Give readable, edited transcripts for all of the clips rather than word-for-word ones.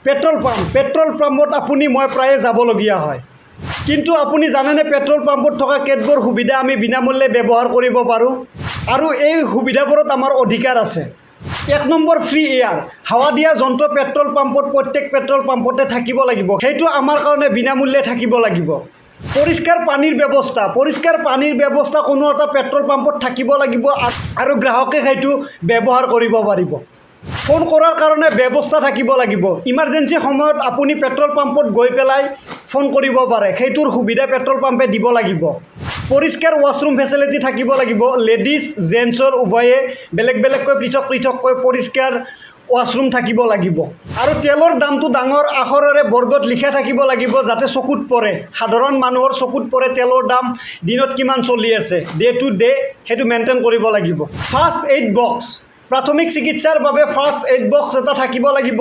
Petrol পাম্পত আপুনি মই প্ৰায়ে যাবলগীয়া হয়, কিন্তু আপুনি জানেনে পেট্ৰল পাম্পত থকা কেতবোৰ সুবিধা আমি বিনামূল্যে ব্যৱহাৰ কৰিব পাৰোঁ আৰু এই সুবিধাবোৰত আমাৰ অধিকাৰ আছে। 1 নম্বৰ ফ্ৰী এয়াৰ, হাৱা দিয়া যন্ত্ৰ পেট্ৰল পাম্পত প্ৰত্যেক পেট্ৰল পাম্পতে থাকিব লাগিব, সেইটো আমাৰ কাৰণে বিনামূল্যে থাকিব লাগিব। পৰিষ্কাৰ পানীৰ ব্যৱস্থা কোনো এটা পেট্ৰল পাম্পত থাকিব লাগিব আৰু গ্ৰাহকে সেইটো ব্যৱহাৰ কৰিব পাৰিব। ফোন কৰাৰ কাৰণে ব্যৱস্থা থাকিব লাগিব, ইমাৰ্জেঞ্চি সময়ত আপুনি পেট্ৰল পাম্পত গৈ পেলাই ফোন কৰিব পাৰে, সেইটোৰ সুবিধা পেট্ৰল পাম্পে দিব লাগিব। পৰিষ্কাৰ ৱাছৰুম ফেচিলিটি থাকিব লাগিব, লেডিজ জেন্টছৰ উভয়ে বেলেগ বেলেগকৈ পৃথককৈ পৰিষ্কাৰ ৱাছৰুম থাকিব লাগিব আৰু তেলৰ দামটো ডাঙৰ আখৰেৰে বৰ্ডত লিখা থাকিব লাগিব যাতে চকুত পৰে, সাধাৰণ মানুহৰ চকুত পৰে তেলৰ দাম দিনত কিমান চলি আছে, ডে টু ডে সেইটো মেইনটেইন কৰিব লাগিব। ফাৰ্ষ্ট এইড বক্স, প্ৰাথমিক চিকিৎসাৰ বাবে ফাৰ্ষ্ট এইড বক্স এটা থাকিব লাগিব,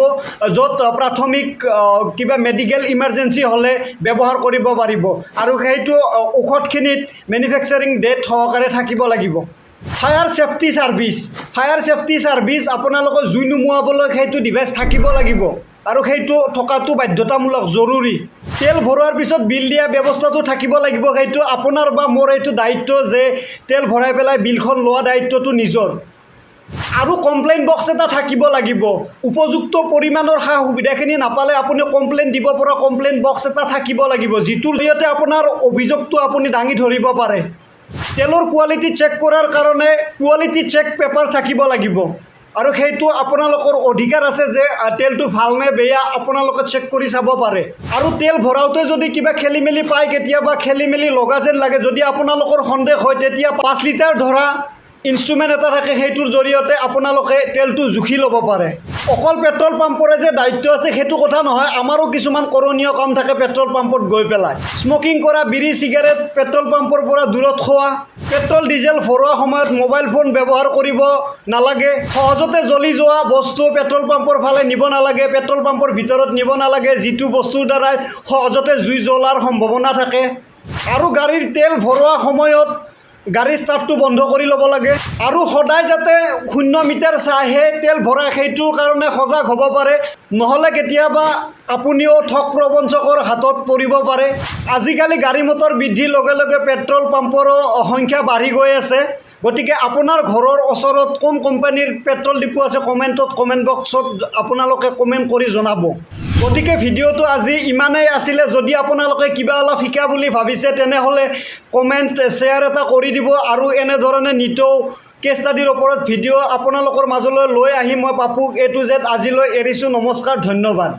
য'ত প্ৰাথমিক কিবা মেডিকেল ইমাৰ্জেঞ্চি হ'লে ব্যৱহাৰ কৰিব পাৰিব আৰু সেইটো ঔষধখিনিত মেনুফেকচাৰিং ডেট সহকাৰে থাকিব লাগিব। ফায়াৰ ছেফটি ছাৰ্ভিচ আপোনালোকৰ জুই নুমুৱাবলৈ সেইটো ডিভাইচ থাকিব লাগিব আৰু সেইটো থকাটো বাধ্যতামূলক জৰুৰী। তেল ভৰোৱাৰ পিছত বিল দিয়া ব্যৱস্থাটো থাকিব লাগিব, সেইটো আপোনাৰ বা মোৰ এইটো দায়িত্ব যে তেল ভৰাই পেলাই বিলখন লোৱা দায়িত্বটো নিজৰ। আৰু কমপ্লেইন বক্স এটা থাকিব লাগিব, উপযুক্ত পৰিমাণৰ সা সুবিধাখিনি নাপালে আপুনি কমপ্লেইন দিব পৰা কমপ্লেইন বক্স এটা থাকিব লাগিব, যিটোৰ জৰিয়তে আপোনাৰ অভিযোগটো আপুনি দাঙি ধৰিব পাৰে। তেলৰ কোৱালিটি চেক কৰাৰ কাৰণে কোৱালিটি চেক পেপাৰ থাকিব লাগিব আৰু সেইটো আপোনালোকৰ অধিকাৰ আছে যে তেলটো ভাল নে বেয়া আপোনালোকে চেক কৰি চাব পাৰে। আৰু তেল ভৰাওঁতে যদি কিবা খেলি মেলি পায়, কেতিয়াবা খেলি মেলি লগা যেন লাগে, যদি আপোনালোকৰ সন্দেহ হয় তেতিয়া 5 লিটাৰ ধৰা ইনষ্ট্ৰুমেণ্ট এটা থাকে, সেইটোৰ জৰিয়তে আপোনালোকে তেলটো জুখি ল'ব পাৰে। অকল পেট্ৰল পাম্পৰে যে দায়িত্ব আছে সেইটো কথা নহয়, আমাৰো কিছুমান কৰণীয় কাম থাকে পেট্ৰল পাম্পত গৈ পেলাই। স্মকিং কৰা, বিড়ি চিগাৰেট পেট্ৰল পাম্পৰ পৰা দূৰত খোৱা, পেট্ৰল ডিজেল ভৰোৱা সময়ত মোবাইল ফোন ব্যৱহাৰ কৰিব নালাগে, সহজতে জ্বলি যোৱা বস্তু পেট্ৰল পাম্পৰ ফালে নিব নালাগে, পেট্ৰল পাম্পৰ ভিতৰত নিব নালাগে, যিটো বস্তুৰ দ্বাৰাই সহজতে জুই জ্বলাৰ সম্ভাৱনা থাকে। আৰু গাড়ীৰ তেল ভৰোৱা সময়ত গাড়ীৰ ষ্টাৰ্টটো বন্ধ কৰি ল'ব লাগে আৰু সদায় যাতে 0 মিটাৰ চাইহে তেল ভৰাই সেইটোৰ কাৰণে সজাগ হ'ব পাৰে, নহ'লে কেতিয়াবা আপুনিও ঠগ প্ৰবঞ্চকৰ হাতত পৰিব পাৰে। আজিকালি গাড়ী মটৰ বৃদ্ধিৰ লগে লগে পেট্ৰল পাম্পৰো সংখ্যা বাঢ়ি গৈ আছে, গতিকে আপোনাৰ ঘৰৰ ওচৰত কোন কোম্পানীৰ পেট্ৰল ডিপু আছে কমেণ্ট বক্সত আপোনালোকে কমেণ্ট কৰি জনাব। গতিকে ভিডিঅ'টো আজি ইমানেই আছিলে, যদি আপোনালোকে কিবা অলপ শিকা বুলি ভাবিছে তেনেহ'লে কমেণ্ট শ্বেয়াৰ এটা কৰি দিব আৰু এনেধৰণে নিতৌ কেছ ষ্টাডিৰ ওপৰত ভিডিঅ' আপোনালোকৰ মাজলৈ লৈ আহি মই পাপুক A to Z আজিলৈ এৰিছোঁ। নমস্কাৰ, ধন্যবাদ।